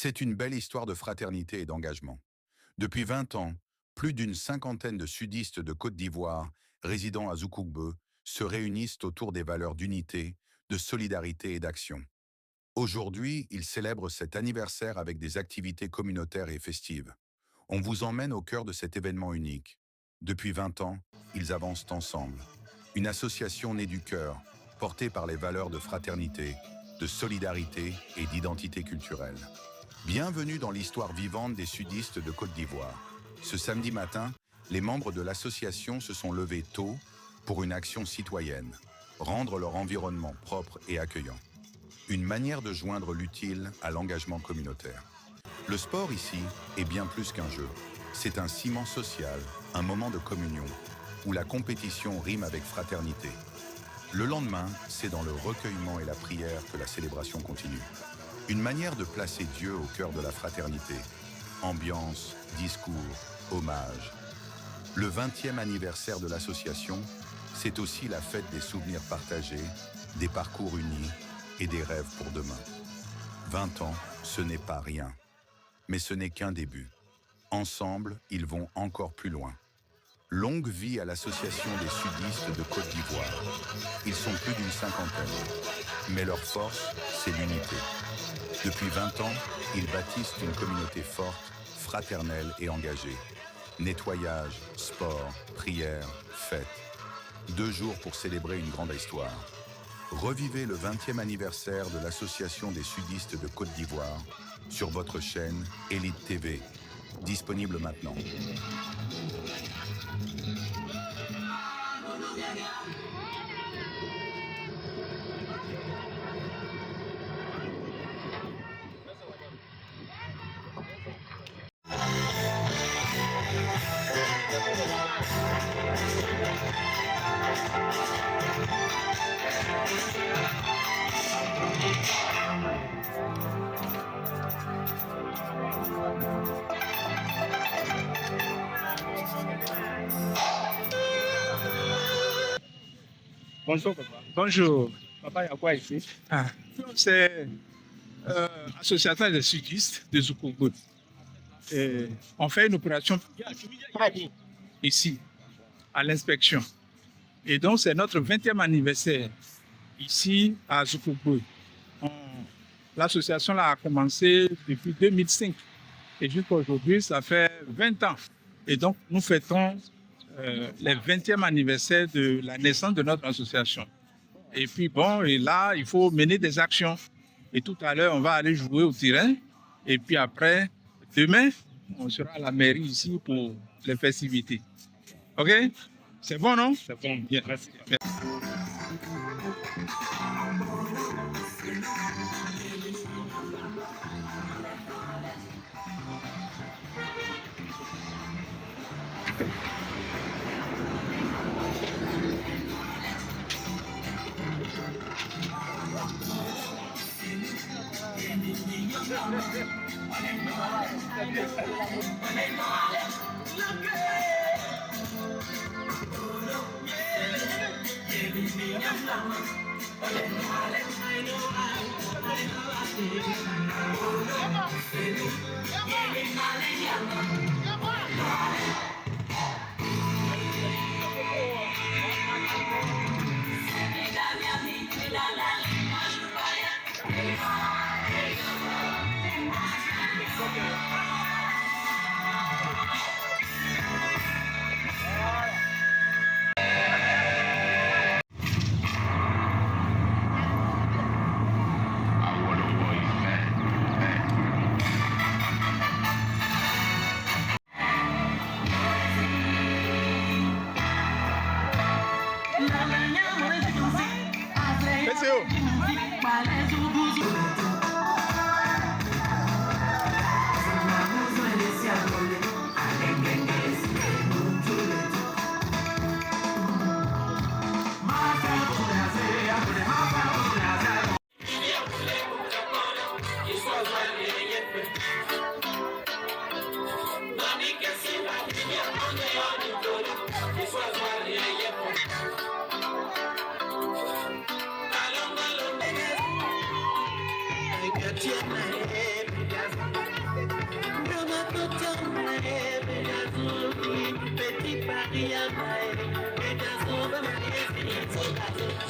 C'est une belle histoire de fraternité et d'engagement. Depuis 20 ans, plus d'une cinquantaine de sudistes de Côte d'Ivoire, résidant à Zoukoukbe, se réunissent autour des valeurs d'unité, de solidarité et d'action. Aujourd'hui, ils célèbrent cet anniversaire avec des activités communautaires et festives. On vous emmène au cœur de cet événement unique. Depuis 20 ans, ils avancent ensemble. Une association née du cœur, portée par les valeurs de fraternité, de solidarité et d'identité culturelle. Bienvenue dans l'histoire vivante des sudistes de Côte d'Ivoire. Ce samedi matin, les membres de l'association se sont levés tôt pour une action citoyenne, rendre leur environnement propre et accueillant. Une manière de joindre l'utile à l'engagement communautaire. Le sport ici est bien plus qu'un jeu. C'est un ciment social, un moment de communion, où la compétition rime avec fraternité. Le lendemain, c'est dans le recueillement et la prière que la célébration continue. Une manière de placer Dieu au cœur de la fraternité. Ambiance, discours, hommage. Le 20e anniversaire de l'association, c'est aussi la fête des souvenirs partagés, des parcours unis et des rêves pour demain. 20 ans, ce n'est pas rien. Mais ce n'est qu'un début. Ensemble, ils vont encore plus loin. Longue vie à l'association des sudistes de Côte d'Ivoire. Ils sont plus d'une cinquantaine. Mais leur force, c'est l'unité. Depuis 20 ans, ils bâtissent une communauté forte, fraternelle et engagée. Nettoyage, sport, prière, fête. 2 jours pour célébrer une grande histoire. Revivez le 20e anniversaire de l'Association des sudistes de Côte d'Ivoire sur votre chaîne Elite TV, disponible maintenant. Bonjour, papa. Bonjour. Papa, il y a quoi ici? C'est l'association des sudistes de Zoukougou. Et on fait une opération propre ici, à l'inspection. Et donc, c'est notre 20e anniversaire ici à Zoukougou. L'association a commencé depuis 2005. Et jusqu'à aujourd'hui, ça fait 20 ans. Et donc, nous fêtons le 20e anniversaire de la naissance de notre association. Et puis bon, et là, il faut mener des actions. Et tout à l'heure, on va aller jouer au terrain. Et puis après, demain, on sera à la mairie ici pour les festivités. OK? C'est bon, non? C'est bon, bien. Merci.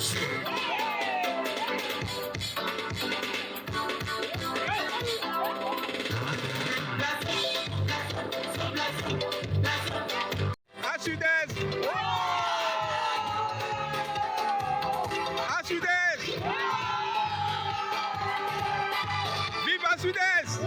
À Sud-Est! À Sud-Est! Vive à Sud-Est!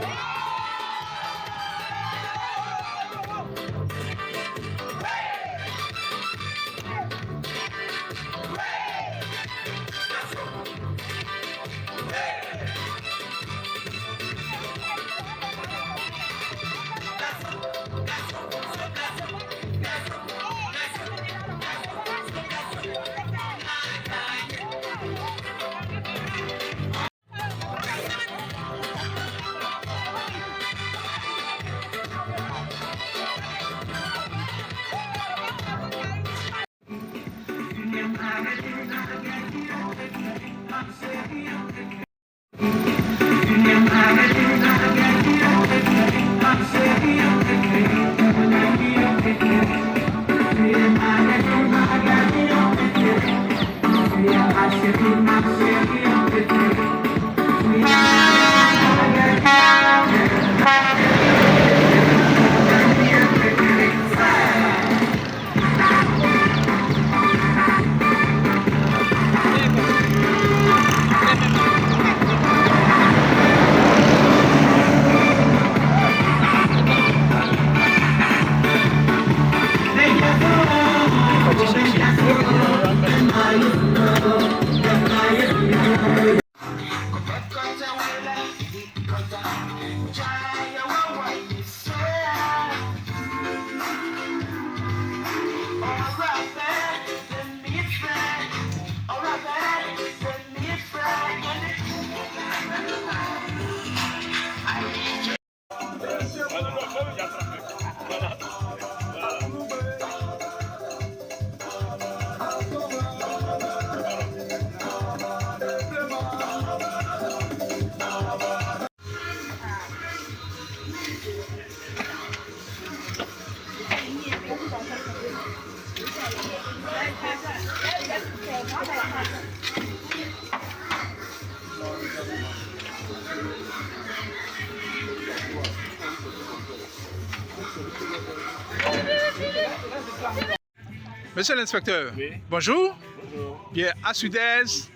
Monsieur l'inspecteur, Oui. bonjour. Bonjour. Bien, à Sud-Est,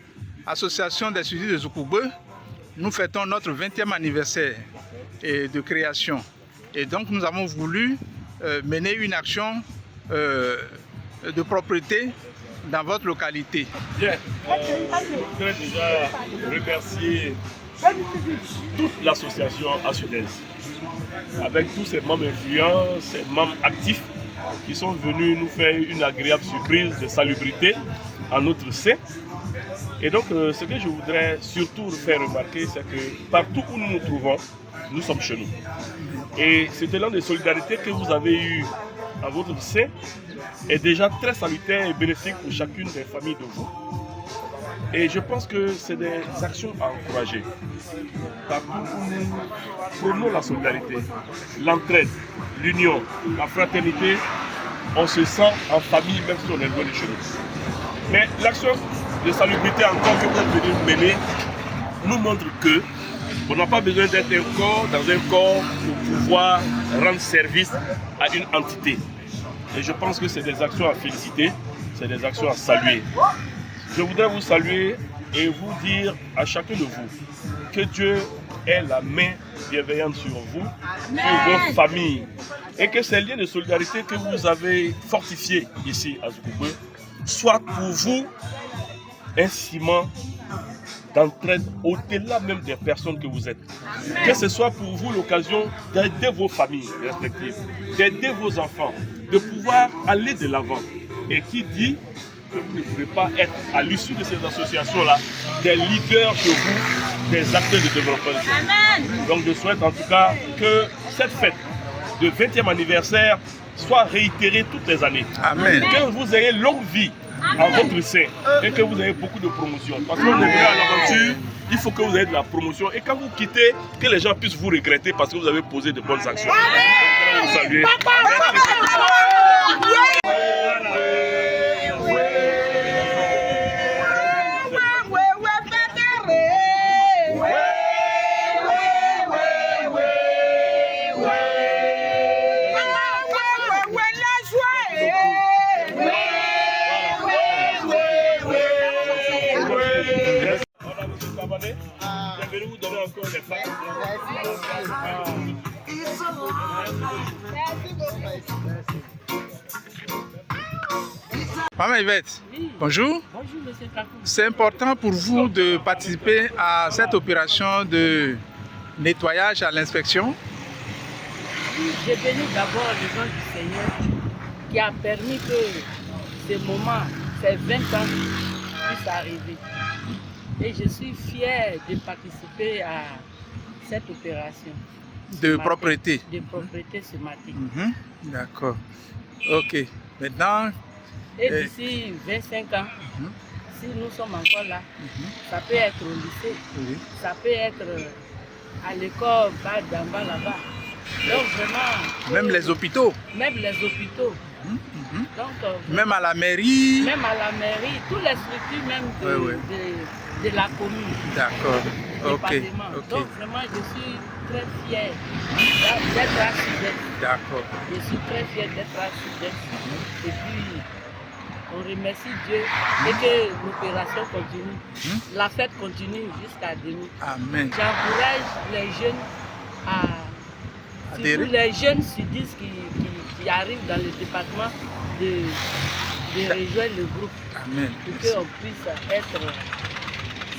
Association des sudistes de Zoukougbe, nous fêtons notre 20e anniversaire de création. Et donc, nous avons voulu mener une action de propreté dans votre localité. Bien, je voudrais déjà remercier toute l'association à Sud-Est, avec tous ces membres influents, ces membres actifs qui sont venus nous faire une agréable surprise de salubrité en notre sein. Et donc, ce que je voudrais surtout faire remarquer, c'est que partout où nous nous trouvons, nous sommes chez nous. Et cet élan de solidarité que vous avez eu à votre sein est déjà très salutaire et bénéfique pour chacune des familles de vous. Et je pense que c'est des actions à encourager. Partout où nous prônons la solidarité, l'entraide, l'union, la fraternité, on se sent en famille même si on est loin de chez nous. Mais l'action de salubrité encore que vous venez mener nous montre que on n'a pas besoin d'être un corps dans un corps pour pouvoir rendre service à une entité. Et je pense que c'est des actions à féliciter, c'est des actions à saluer. Je voudrais vous saluer et vous dire à chacun de vous que Dieu ait la main bienveillante sur vous, sur vos familles, et que ces liens de solidarité que vous avez fortifiés ici à Zoukougbe soient pour vous un ciment d'entraide au-delà même des personnes que vous êtes. Que ce soit pour vous l'occasion d'aider vos familles respectives, d'aider vos enfants, de pouvoir aller de l'avant. Et qui dit que vous ne pouvez pas être, à l'issue de ces associations-là, des leaders chez vous, des acteurs de développement. Donc je souhaite en tout cas que cette fête de 20e anniversaire soit réitérée toutes les années. Amen. Que vous ayez longue vie à votre sein et que vous ayez beaucoup de promotion. Parce qu'on est venu à l'aventure, il faut que vous ayez de la promotion. Et quand vous quittez, que les gens puissent vous regretter parce que vous avez posé de bonnes actions. Vous saluer. qu'on n'est pas. Maman Yvette, Oui. bonjour. Bonjour, monsieur Kakou. C'est important pour vous de participer à cette opération de nettoyage à l'inspection. J'ai béni d'abord le nom du Seigneur qui a permis que ce moment, ces 20 ans, puissent arriver. Et je suis fière de participer à cette opération. De Ce matin. propreté. De propreté ce matin. Mhm. D'accord. Ok. Maintenant, Et d'ici 25 ans, Mhm. si nous sommes encore là, ça peut être au lycée, oui. ça peut être à l'école, bas d'en bas là-bas. Donc vraiment, Même les hôpitaux, même les hôpitaux, donc, même à la mairie. même à la mairie, toutes les structures même de, Ouais. de la commune, D'accord. du Ok. département. Ok. Donc vraiment, je suis très fière d'être à Sud-Est. D'accord. Je suis très fière d'être à Sud-Est. Et puis, on remercie Dieu et que l'opération continue. La fête continue jusqu'à demain. Amen. J'encourage les jeunes à... Adhérer. Surtout les jeunes sudistes qui arrivent dans le département de rejoindre le groupe Amen. pour qu'on puisse être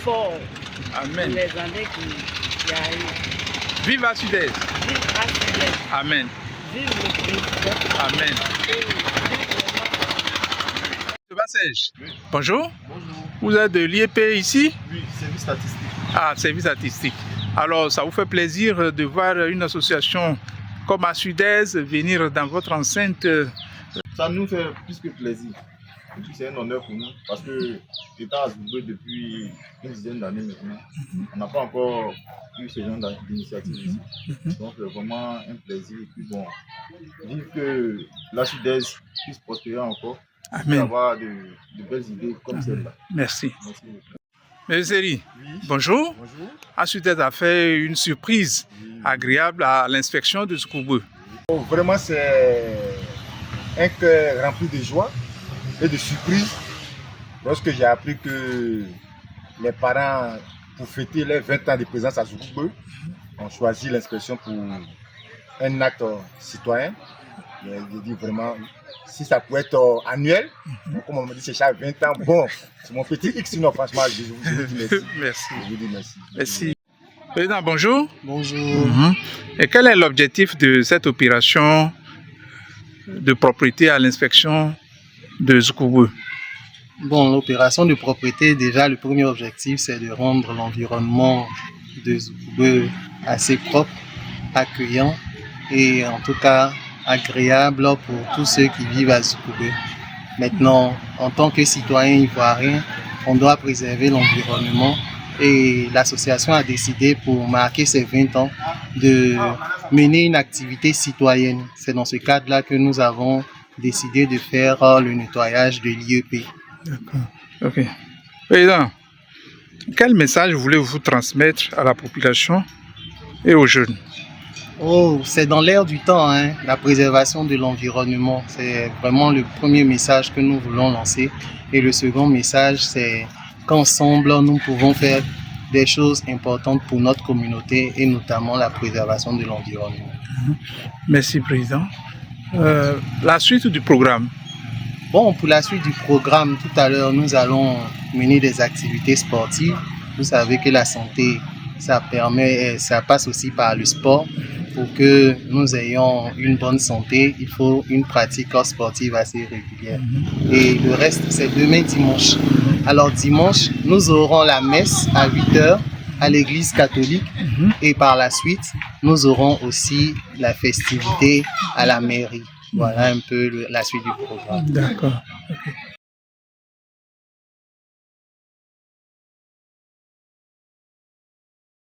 fort pour Amen. les années qui arrivent. Vive à Sud-Est. Vive à Sud-Est, Amen. vive le président. Amen. Et vive Sèche. Oui. Bonjour. Bonjour. Vous êtes de l'IEP ici? Oui, service statistique. Ah, service artistique. Alors, ça vous fait plaisir de voir une association comme à Sud-Est venir dans votre enceinte? Ça nous fait plus que plaisir. Et puis c'est un honneur pour nous parce que étant à Zoubé depuis une dizaine d'années maintenant, on n'a pas encore eu ce genre d'initiative ici. Donc c'est vraiment un plaisir. Et puis bon, vivre que la Sud-Est puisse prospérer encore, et Amen. avoir de belles idées comme celle-là. Merci. Merci beaucoup. Monsieur Seri, Oui. bonjour. Bonjour. À Sud-Est a fait une surprise agréable à l'inspection de Zoukougbeu. Bon, vraiment, c'est un cœur rempli de joie et de surprise lorsque j'ai appris que les parents, pour fêter les 20 ans de présence à Zoukougbeu, ont choisi l'inspection pour un acte citoyen. J'ai dit vraiment, si ça pouvait être annuel, comme on me dit, c'est chaque 20 ans, bon, c'est mon petit X, sinon franchement, je vous dis merci. Merci. Je vous dis merci. Merci. Président, bonjour. Bonjour. Et quel est l'objectif de cette opération de propriété à l'inspection de Zoukougbeu? Bon, l'opération de propreté, déjà, le premier objectif, c'est de rendre l'environnement de Zoukougbeu assez propre, accueillant et en tout cas agréable pour tous ceux qui vivent à Zoukougbeu. Maintenant, en tant que citoyen ivoirien, on doit préserver l'environnement et l'association a décidé pour marquer ses 20 ans de mener une activité citoyenne. C'est dans ce cadre-là que nous avons décidé de faire le nettoyage de l'IEP. D'accord. Ok. Président, quel message voulez-vous transmettre à la population et aux jeunes? Oh, c'est dans l'air du temps, hein, la préservation de l'environnement. C'est vraiment le premier message que nous voulons lancer. Et le second message, c'est qu'ensemble, nous pouvons faire des choses importantes pour notre communauté et notamment la préservation de l'environnement. Merci, Président. La suite du programme. Bon, pour la suite du programme, tout à l'heure, nous allons mener des activités sportives. Vous savez que la santé, ça passe aussi par le sport. Pour que nous ayons une bonne santé, il faut une pratique sportive assez régulière. Et le reste, c'est demain dimanche. Alors dimanche, nous aurons la messe à 8h à l'église catholique et par la suite, nous aurons aussi la festivité à la mairie. Voilà un peu la suite du programme. D'accord. Ok.